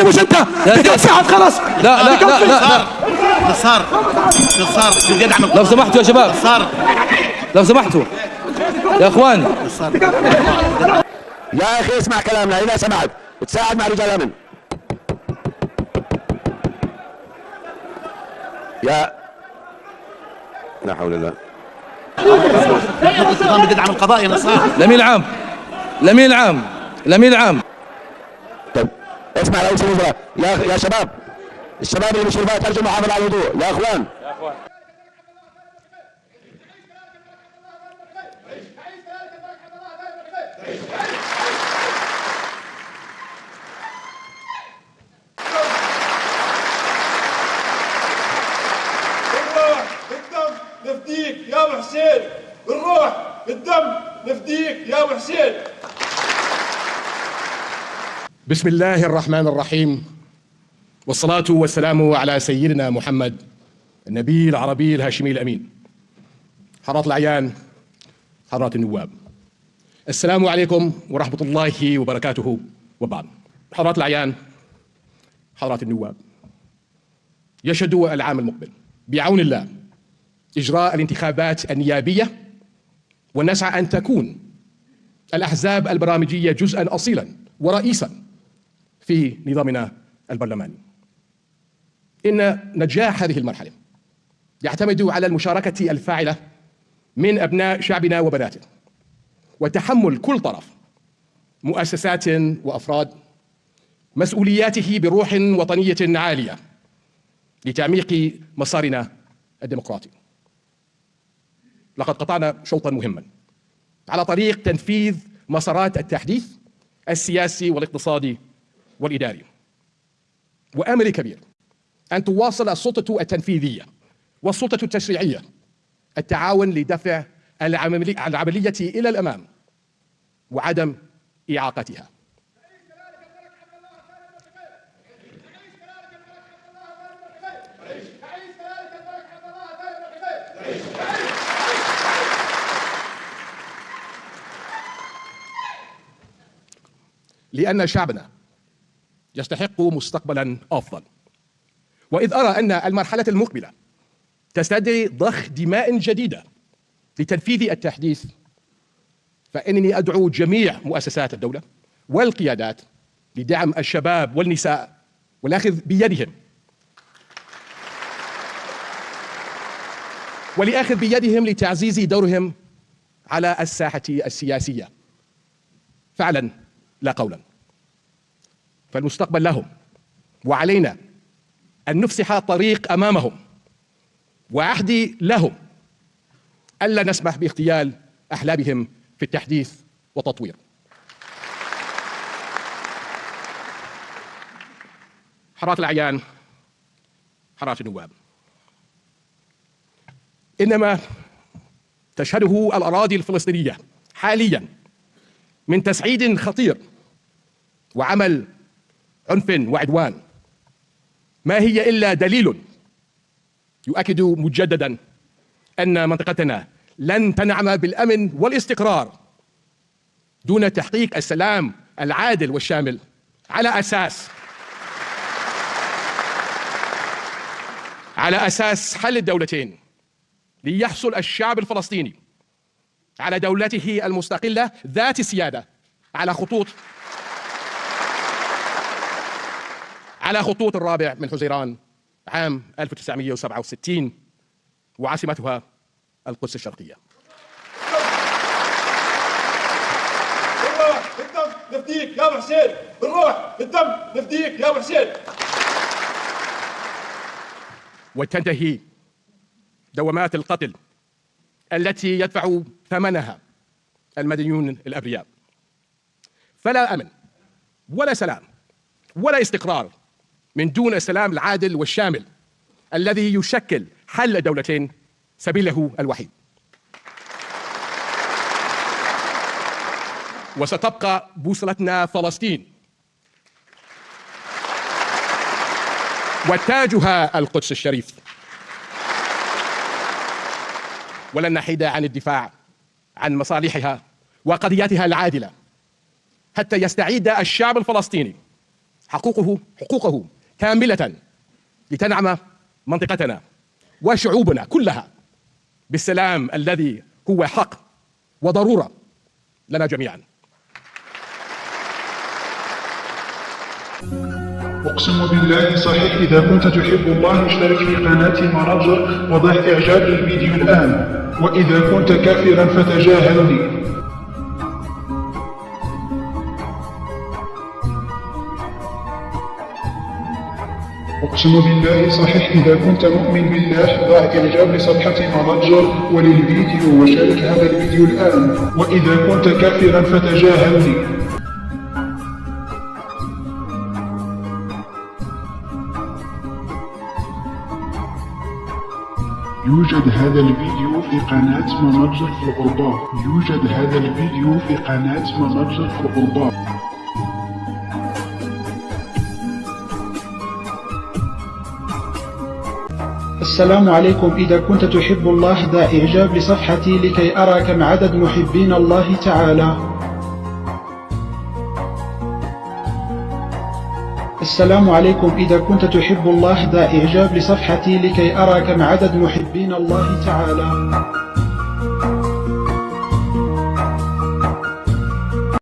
مش انت بتوسعها خلاص. لا لا لا لا نصار يدعم لو سمحتوا يا شباب، لو سمحتوا يا اخوان. يا اخي اسمع كلامنا اذا سمحت وتساعد مع رجال الامن. يا لا حول الله. النظام بيدعم القضاء يا نصار. الامين العام، الامين العام، الامين العام. طيب اسمع رئيس الوزراء، يا شباب، الشباب اللي بالشرفات ارجو المحافظه على الهدوء يا اخوان. بالدم نفديك يا ابو حسين، بالروح بالدم نفديك يا ابو حسين. بسم الله الرحمن الرحيم، والصلاة والسلام على سيدنا محمد النبي العربي الهاشمي الأمين. حضرات الأعيان، حضرات النواب، السلام عليكم ورحمة الله وبركاته وبعد. حضرات الأعيان، حضرات النواب، يشهد العام المقبل بعون الله إجراء الانتخابات النيابية، ونسعى أن تكون الأحزاب البرامجية جزءاً أصيلاً ورئيساً في نظامنا البرلماني. إن نجاح هذه المرحلة يعتمد على المشاركة الفاعلة من أبناء شعبنا وبناته، وتحمل كل طرف مؤسسات وأفراد مسؤولياته بروح وطنية عالية لتعميق مسارنا الديمقراطي. لقد قطعنا شوطاً مهماً على طريق تنفيذ مسارات التحديث السياسي والاقتصادي والإداري، وأمر كبير أن تواصل السلطة التنفيذية والسلطة التشريعية التعاون لدفع العملية إلى الأمام وعدم إعاقتها. لأن شعبنا يستحق مستقبلا أفضل، وإذ أرى أن المرحلة المقبلة تستدعي ضخ دماء جديدة لتنفيذ التحديث، فإنني أدعو جميع مؤسسات الدولة والقيادات لدعم الشباب والنساء والأخذ بيدهم لتعزيز دورهم على الساحة السياسية فعلا لا قولا. فالمستقبل لهم، وعلينا أن نفسح الطريق أمامهم، وعهدي لهم ألا نسمح باغتيال أحلامهم في التحديث والتطوير. حضرات الأعيان، حضرات النواب، إنما تشهده الأراضي الفلسطينية حاليا من تسعيد خطير وعمل عنف وعدوان ما هي إلا دليل يؤكد مجددا أن منطقتنا لن تنعم بالأمن والاستقرار دون تحقيق السلام العادل والشامل على أساس حل الدولتين، ليحصل الشعب الفلسطيني على دولته المستقلة ذات السيادة على خطوط 4 من حزيران عام 1967، وعاصمتها القدس الشرقية. بالروح بالدم نفديك يا ابو حسين، بالروح بالدم نفديك يا ابو حسين. وتنتهي دوامات القتل التي يدفع ثمنها المدنيون الأبرياء. فلا أمن ولا سلام ولا استقرار من دون السلام العادل والشامل الذي يشكل حل الدولتين سبيله الوحيد. وستبقى بوصلتنا فلسطين، وتاجها القدس الشريف، ولن نحيد عن الدفاع عن مصالحها وقضياتها العادلة حتى يستعيد الشعب الفلسطيني حقوقه كاملة لتنعم منطقتنا وشعوبنا كلها بالسلام الذي هو حق وضرورة لنا جميعا. أقسم بالله صحيح إذا كنت تحب الله اشترك في قناة مناظر وضع إعجاب للفيديو الآن، وإذا كنت كافرا فتجاهل لي. أقسم بالله صحيح إذا كنت مؤمن بالله ضع إعجاب لصفحة مناظر وللفيديو وشارك هذا الفيديو الآن، وإذا كنت كافرا فتجاهل لي. يوجد هذا الفيديو في قناة مناظر في الغرباء. يوجد هذا الفيديو في قناة مناظر في الغرباء. السلام عليكم. إذا كنت تحب الله ضع إعجاب لصفحتي لكي أرى كم عدد محبين الله تعالى. السلام عليكم. إذا كنت تحب الله ضع إعجاب لصفحتي لكي أرى كم عدد محبين الله تعالى.